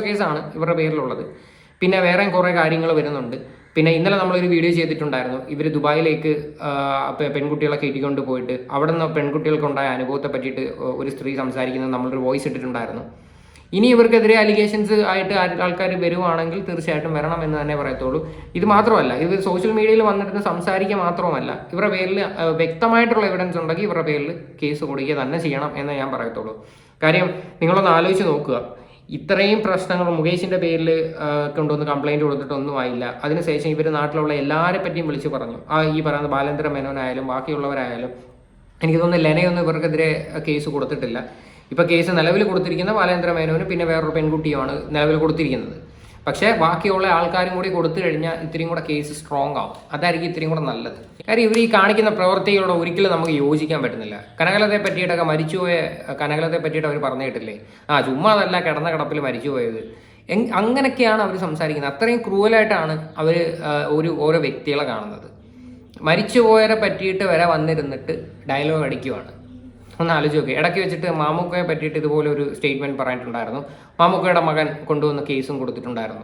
കേസാണ് ഇവരുടെ പേരിലുള്ളത്. പിന്നെ വേറെ കുറേ കാര്യങ്ങൾ വരുന്നുണ്ട്. പിന്നെ ഇന്നലെ നമ്മളൊരു വീഡിയോ ചെയ്തിട്ടുണ്ടായിരുന്നു. ഇവർ ദുബായിലേക്ക് പെൺകുട്ടികളെ കയറ്റിക്കൊണ്ട് പോയിട്ട് അവിടെ നിന്ന് പെൺകുട്ടികൾക്കുണ്ടായ അനുഭവത്തെ പറ്റിയിട്ട് ഒരു സ്ത്രീ സംസാരിക്കുന്നത് നമ്മളൊരു വോയിസ് ഇട്ടിട്ടുണ്ടായിരുന്നു. ഇനി ഇവർക്കെതിരെ അലിഗേഷൻസ് ആയിട്ട് ആൾക്കാർ വരുവാണെങ്കിൽ തീർച്ചയായിട്ടും വരണം എന്ന് തന്നെ പറയത്തുള്ളൂ. ഇത് മാത്രമല്ല, ഇത് സോഷ്യൽ മീഡിയയിൽ വന്നിട്ട് സംസാരിക്കുക മാത്രമല്ല, ഇവരുടെ പേരിൽ വ്യക്തമായിട്ടുള്ള എവിഡൻസ് ഉണ്ടെങ്കിൽ ഇവരുടെ പേരിൽ കേസ് കൊടുക്കുക തന്നെ ചെയ്യണം എന്ന് ഞാൻ പറയത്തുള്ളൂ. കാര്യം നിങ്ങളൊന്ന് ആലോചിച്ച് നോക്കുക, ഇത്രയും പ്രശ്നങ്ങൾ മുകേഷിന്റെ പേരിൽ കൊണ്ടുവന്ന് കംപ്ലൈന്റ് കൊടുത്തിട്ടൊന്നും ആയില്ല. അതിനുശേഷം ഇവർ നാട്ടിലുള്ള എല്ലാവരെ പറ്റിയും വിളിച്ച് പറഞ്ഞു. ഈ പറയുന്ന ബാലേന്ദ്ര മേനോനായാലും ബാക്കിയുള്ളവരായാലും എനിക്ക് തോന്നുന്നു ലെനയൊന്നും ഇവർക്കെതിരെ കേസ് കൊടുത്തിട്ടില്ല. ഇപ്പോൾ കേസ് നിലവിൽ കൊടുത്തിരിക്കുന്ന ബാലേന്ദ്ര മേനോനും പിന്നെ വേറൊരു പെൺകുട്ടിയുമാണ് നിലവിൽ കൊടുത്തിരിക്കുന്നത്. പക്ഷേ ബാക്കിയുള്ള ആൾക്കാരും കൂടി കൊടുത്തു കഴിഞ്ഞാൽ ഇത്രയും കൂടെ കേസ് സ്ട്രോങ് ആവും. അതായിരിക്കും ഇത്രയും കൂടെ നല്ലത്. കാര്യം ഇവർ ഈ കാണിക്കുന്ന പ്രവൃത്തികളോട് ഒരിക്കലും നമുക്ക് യോജിക്കാൻ പറ്റുന്നില്ല. കനകലത്തെ പറ്റിയിട്ടൊക്കെ മരിച്ചുപോയ കനകലത്തെ പറ്റിയിട്ട് അവർ പറഞ്ഞിട്ടില്ലേ, ചുമ്മാ അതല്ല കിടന്ന കിടപ്പിൽ മരിച്ചുപോയത്. അങ്ങനെയൊക്കെയാണ് അവർ സംസാരിക്കുന്നത്. അത്രയും ക്രൂവലായിട്ടാണ് അവർ ഓരോ വ്യക്തികളെ കാണുന്നത്. മരിച്ചുപോയവരെ പറ്റിയിട്ട് വരെ വന്നിരുന്നിട്ട് ഡയലോഗ് അടിക്കുവാണ്. ഒന്ന് ആലോചിച്ച് നോക്കി. ഇടയ്ക്ക് വെച്ചിട്ട് മാമുക്കയെ പറ്റിയിട്ട് ഇതുപോലെ ഒരു സ്റ്റേറ്റ്മെന്റ് പറഞ്ഞിട്ടുണ്ടായിരുന്നു. മാമുക്കയുടെ മകൻ കൊണ്ടുവന്ന കേസും കൊടുത്തിട്ടുണ്ടായിരുന്നു.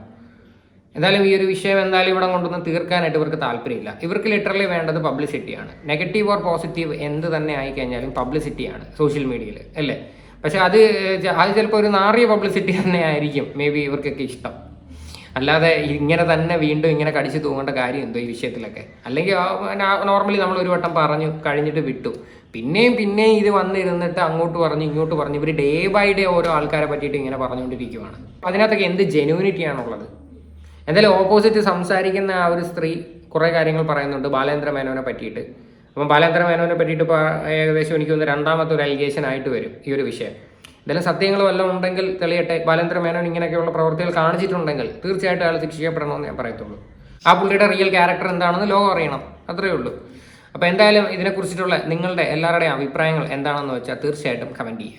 എന്തായാലും ഈ ഒരു വിഷയം എന്തായാലും ഇവിടെ കൊണ്ടുവന്ന് തീർക്കാനായിട്ട് ഇവർക്ക് താല്പര്യമില്ല. ഇവർക്ക് ലിറ്ററലി വേണ്ടത് പബ്ലിസിറ്റിയാണ്. നെഗറ്റീവ് ഓർ പോസിറ്റീവ് എന്ത് തന്നെ ആയിക്കഴിഞ്ഞാലും പബ്ലിസിറ്റിയാണ് സോഷ്യൽ മീഡിയയിൽ, അല്ലേ? പക്ഷെ അത് ചിലപ്പോൾ ഒരു നാറിയ പബ്ലിസിറ്റി തന്നെ ആയിരിക്കും മേ ബി ഇവർക്കൊക്കെ ഇഷ്ടം. അല്ലാതെ ഇങ്ങനെ തന്നെ വീണ്ടും ഇങ്ങനെ കടിച്ചു തൂങ്ങേണ്ട കാര്യം എന്തോ ഈ വിഷയത്തിലൊക്കെ. അല്ലെങ്കിൽ നോർമലി നമ്മൾ ഒരു വട്ടം പറഞ്ഞു കഴിഞ്ഞിട്ട് വിട്ടു. പിന്നെയും ഇത് വന്നിരുന്നിട്ട് അങ്ങോട്ട് പറഞ്ഞു ഇങ്ങോട്ട് പറഞ്ഞു. ഇവർ ഡേ ബൈ ഡേ ഓരോ ആൾക്കാരെ പറ്റിയിട്ട് ഇങ്ങനെ പറഞ്ഞുകൊണ്ടിരിക്കുകയാണ്. അതിനകത്തൊക്കെ എന്ത് ജെന്യൂനിറ്റിയാണുള്ളത്? എന്തായാലും ഓപ്പോസിറ്റ് സംസാരിക്കുന്ന ആ ഒരു സ്ത്രീ കുറേ കാര്യങ്ങൾ പറയുന്നുണ്ട് ബാലേന്ദ്ര മേനോനെ പറ്റിയിട്ട്. അപ്പം ബാലേന്ദ്ര മേനോനെ പറ്റിയിട്ട് ഇപ്പോൾ ഏകദേശം എനിക്ക് തോന്നുന്നു രണ്ടാമത്തെ ഒരു അലിഗേഷൻ ആയിട്ട് വരും ഈ ഒരു വിഷയം. എന്തായാലും സത്യങ്ങൾ വല്ലതും ഉണ്ടെങ്കിൽ തെളിയട്ടെ. ബാലേന്ദ്ര മേനോൻ ഇങ്ങനെയൊക്കെയുള്ള പ്രവൃത്തികൾ കാണിച്ചിട്ടുണ്ടെങ്കിൽ തീർച്ചയായിട്ടും അയാൾ ശിക്ഷിക്കപ്പെടണമെന്ന് ഞാൻ പറയത്തുള്ളൂ. ആ പുള്ളിയുടെ റിയൽ ക്യാരക്ടർ എന്താണെന്ന് ലോകം അറിയണം, അത്രയേ ഉള്ളൂ. അപ്പോൾ എന്തായാലും ഇതിനെക്കുറിച്ചിട്ടുള്ള നിങ്ങളുടെ എല്ലാവരുടെയും അഭിപ്രായങ്ങൾ എന്താണെന്ന് വെച്ചാൽ തീർച്ചയായിട്ടും കമൻറ്റ് ചെയ്യുക.